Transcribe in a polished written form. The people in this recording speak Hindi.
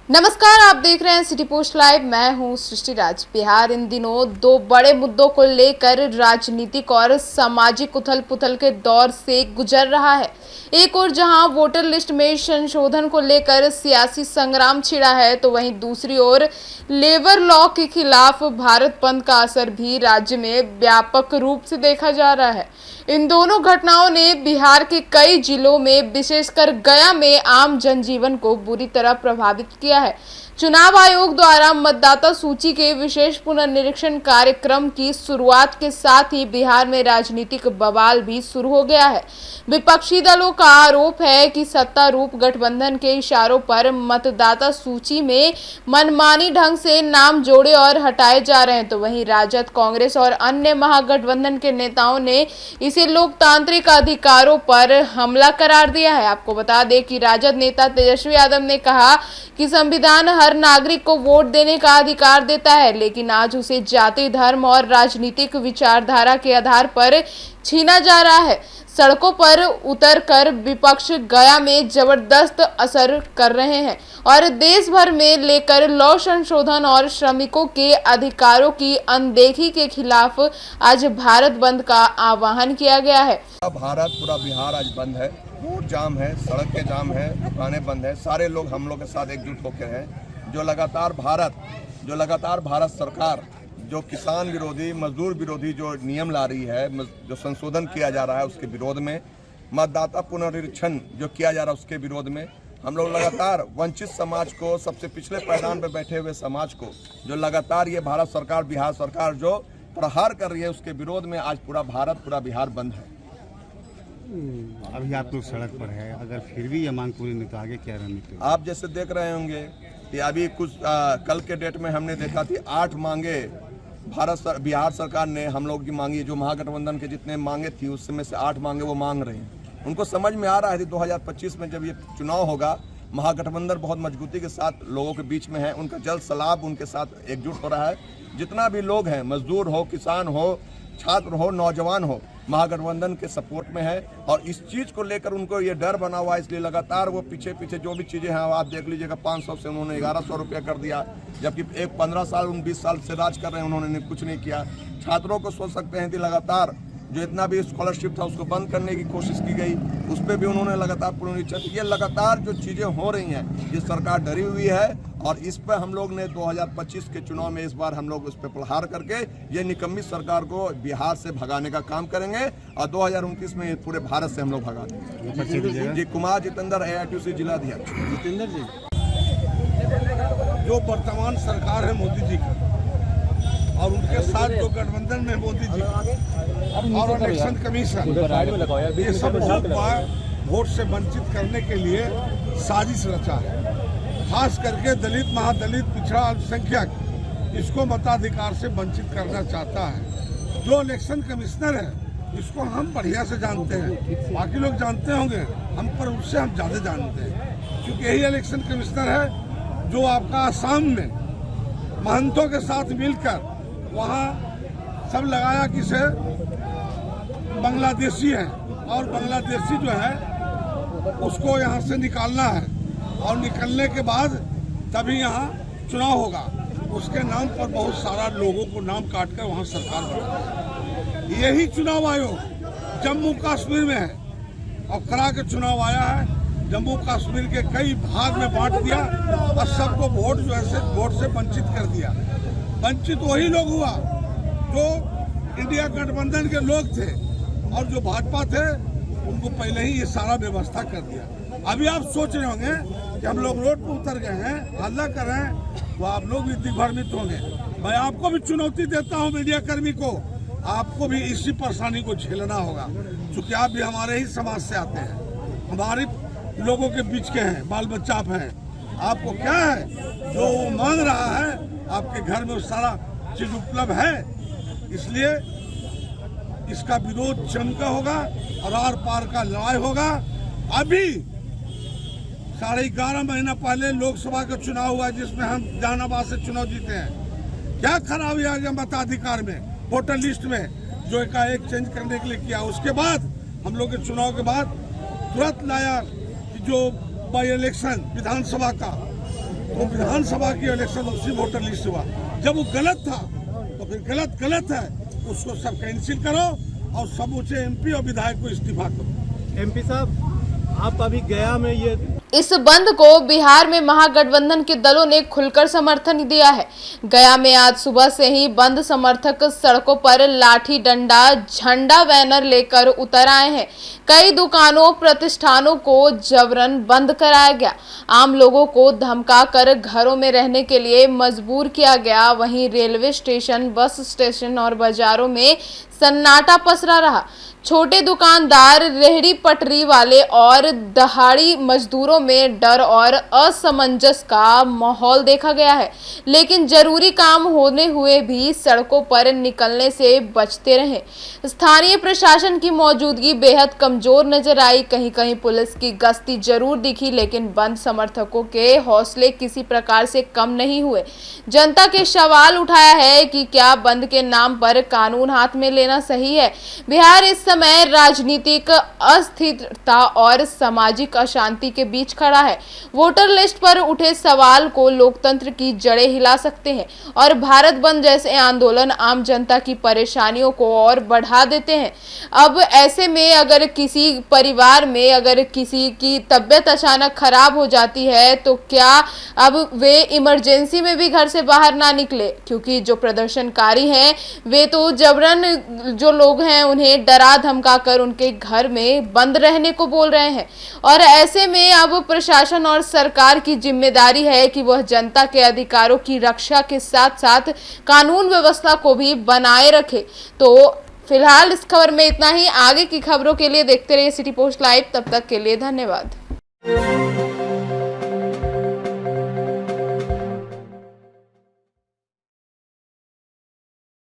नमस्कार, आप देख रहे हैं सिटी पोस्ट लाइव। मैं हूं सृष्टि राज। बिहार इन दिनों दो बड़े मुद्दों को लेकर राजनीतिक और सामाजिक उथल पुथल के दौर से गुजर रहा है। एक ओर जहां वोटर लिस्ट में संशोधन को लेकर सियासी संग्राम छिड़ा है, तो वहीं दूसरी ओर लेबर लॉ के खिलाफ भारत बंद का असर भी राज्य में व्यापक रूप से देखा जा रहा है। इन दोनों घटनाओं ने बिहार के कई जिलों में, विशेषकर गया में आम जनजीवन को बुरी तरह प्रभावित किया है। चुनाव आयोग द्वारा मतदाता सूची के विशेष पुनर्निरीक्षण कार्यक्रम की शुरुआत के साथ ही बिहार में राजनीतिक बवाल भी शुरू हो गया है। विपक्षी दलों का आरोप है कि सत्तारूढ़ गठबंधन के इशारों पर मतदाता सूची में मनमानी ढंग से नाम जोड़े और हटाए जा रहे हैं, तो वहीं राजद, कांग्रेस और अन्य महागठबंधन के नेताओं ने इसे लोकतांत्रिक अधिकारों पर हमला करार दिया है। आपको बता दें कि राजद नेता तेजस्वी यादव ने कहा कि संविधान हर नागरिक को वोट देने का अधिकार देता है, लेकिन आज उसे जाति, धर्म और राजनीतिक विचारधारा के आधार पर छीना जा रहा है। सड़कों पर उतरकर विपक्ष गया में जबरदस्त असर कर रहे हैं और देश भर में लेकर लॉ संशोधन और श्रमिकों के अधिकारों की अनदेखी के खिलाफ आज भारत बंद का आह्वान किया गया है। पूरा बिहार आज बंद है। रोड जाम है, सड़कें जाम है, दुकानें बंद है। सारे लोग हम लोग के साथ एकजुट होकर हैं। जो लगातार भारत सरकार जो किसान विरोधी, मजदूर विरोधी जो नियम ला रही है, जो संशोधन किया जा रहा है उसके विरोध में, मतदाता पुनरीक्षण जो किया जा रहा है उसके विरोध में, हम लोग लगातार वंचित समाज को, सबसे पिछले पायदान पर बैठे हुए समाज को जो लगातार ये भारत सरकार, बिहार सरकार जो प्रहार कर रही है उसके विरोध में आज पूरा बिहार बंद है। अभी आप लोग सड़क पर है, अगर फिर भी ये मांग पूरी नहीं तो आगे क्या रणनीति? आप जैसे देख रहे होंगे कि अभी कुछ कल के डेट में हमने देखा थी 8 मांगे बिहार सरकार ने हम लोग की मांगी। जो महागठबंधन के जितने मांगे थी उसमें से 8 मांगे वो मांग रहे हैं। उनको समझ में आ रहा है कि 2025 में जब ये चुनाव होगा, महागठबंधन बहुत मजबूती के साथ लोगों के बीच में है। उनका जल्द सलाब उनके साथ एकजुट हो रहा है। जितना भी लोग हैं, मजदूर हो, किसान हो, छात्र हो, नौजवान हो, महागठबंधन के सपोर्ट में है और इस चीज को लेकर उनको ये डर बना हुआ है। इसलिए लगातार वो पीछे जो भी चीजें हैं, आप देख लीजिएगा 500 से उन्होंने 1100 रुपया कर दिया, जबकि एक 15 साल 20 साल से राज कर रहे हैं, उन्होंने कुछ नहीं किया। छात्रों को सोच सकते हैं कि लगातार जो इतना भी स्कॉलरशिप था उसको बंद करने की कोशिश की गई, उस पर भी उन्होंने लगातार पुनरीक्षण। ये लगातार जो चीज़ें हो रही हैं, ये सरकार डरी हुई है और इस पर हम लोग ने 2025 के चुनाव में इस बार हम लोग उस पर प्रहार करके ये निकम्मी सरकार को बिहार से भगाने का काम करेंगे और 2029 में पूरे भारत से हम लोग भगा देंगे। जी, कुमार जितेंद्र, AITUC जिलाध्यक्ष। जितेंद्र जी, जो वर्तमान सरकार है मोदी जी की और उनके साथ जो गठबंधन में मोदी जी और इलेक्शन कमीशन, ये सब वोट से वंचित करने के लिए साजिश रचा है। खास करके दलित, महादलित, पिछड़ा, अल्पसंख्यक, इसको मताधिकार से वंचित करना चाहता है। जो इलेक्शन कमिश्नर है इसको हम बढ़िया से जानते हैं, बाकी लोग जानते होंगे हम, पर उससे हम ज़्यादा जानते हैं, क्योंकि यही इलेक्शन कमिश्नर है जो आपका आसाम में महंतों के साथ मिलकर वहाँ सब लगाया कि से बांग्लादेशी है और बांग्लादेशी जो है उसको यहाँ से निकालना है और निकलने के बाद तभी यहाँ चुनाव होगा। उसके नाम पर बहुत सारा लोगों को नाम काट कर वहाँ सरकार बना। यही चुनाव आयोग जम्मू कश्मीर में है और करा के चुनाव आया है। जम्मू कश्मीर के कई भाग में बांट दिया और सबको वोट जो है वोट से वंचित कर दिया। वंचित वही लोग हुआ जो इंडिया गठबंधन के लोग थे और जो भाजपा थे उनको पहले ही ये सारा व्यवस्था कर दिया। अभी आप सोच रहे होंगे कि हम लोग रोड पर उतर गए हैं, हल्ला कर रहे हैं, तो आप लोग भी दिग्भ्रमित होंगे। मैं आपको भी चुनौती देता हूं, मीडिया कर्मी को, आपको भी इसी परेशानी को झेलना होगा, क्योंकि आप भी हमारे ही समाज से आते हैं, हमारे लोगों के बीच के हैं, बाल बच्चा आप हैं। आपको क्या है जो वो मांग रहा है, आपके घर में सारा चीज उपलब्ध है। इसलिए इसका विरोध जमकर होगा और आर पार का लड़ाई होगा। अभी 11.5 महीना पहले लोकसभा का चुनाव हुआ जिसमें हम जहानाबाद से चुनाव जीते हैं। क्या खराबी आ गया मताधिकार में, वोटर लिस्ट में, जो एकाएक चेंज करने के लिए किया। उसके बाद हम लोग के चुनाव के बाद तुरंत लाया जो बाई इलेक्शन विधानसभा का, तो विधानसभा की इलेक्शन उसी वोटर लिस्ट हुआ। जब वो गलत था तो फिर गलत है, उसको सब कैंसिल करो और समूचे एमपी और विधायक को इस्तीफा करो। एमपी साहब, आप अभी गया में ये इस बंद को बिहार में महागठबंधन के दलों ने खुलकर समर्थन दिया है। गया में आज सुबह से ही बंद समर्थक सड़कों पर लाठी डंडा झंडा बैनर लेकर उतर आए हैं। कई दुकानों प्रतिष्ठानों को जबरन बंद कराया गया। आम लोगों को धमकाकर घरों में रहने के लिए मजबूर किया गया। वहीं रेलवे स्टेशन, बस स्टेशन और बाजारों में सन्नाटा पसरा रहा। छोटे दुकानदार, रेहड़ी पटरी वाले और दहाड़ी मजदूरों में डर और असमंजस का माहौल देखा गया है, लेकिन जरूरी काम होने हुए भी सड़कों पर निकलने से बचते रहे। स्थानीय प्रशासन की मौजूदगी बेहद कमजोर नजर आई। कहीं कहीं पुलिस की गश्ती जरूर दिखी, लेकिन बंद समर्थकों के हौसले किसी प्रकार से कम नहीं हुए। जनता के सवाल उठाया है कि क्या बंद के नाम पर कानून हाथ में लेना सही है। बिहार इस समय राजनीतिक अस्थिरता और सामाजिक अशांति के बीच खड़ा है। वोटर लिस्ट पर उठे सवाल को लोकतंत्र की जड़ें हिला सकते हैं और भारत बंद जैसे आंदोलन आम जनता की परेशानियों को और बढ़ा देते हैं। अब ऐसे में अगर किसी परिवार में अगर किसी की तबीयत अचानक खराब हो जाती है तो क्या अब वे इमरजेंसी में भी घर से बाहर ना निकले, क्योंकि जो प्रदर्शनकारी हैं वे तो जबरन जो लोग हैं उन्हें डरा धमका कर उनके घर में बंद रहने को बोल रहे हैं। और ऐसे में अब प्रशासन और सरकार की जिम्मेदारी है कि वह जनता के अधिकारों की रक्षा के साथ साथ कानून व्यवस्था को भी बनाए रखे। तो फिलहाल इस खबर में इतना ही। आगे की खबरों के लिए देखते रहिए सिटी पोस्ट लाइव। तब तक के लिए धन्यवाद।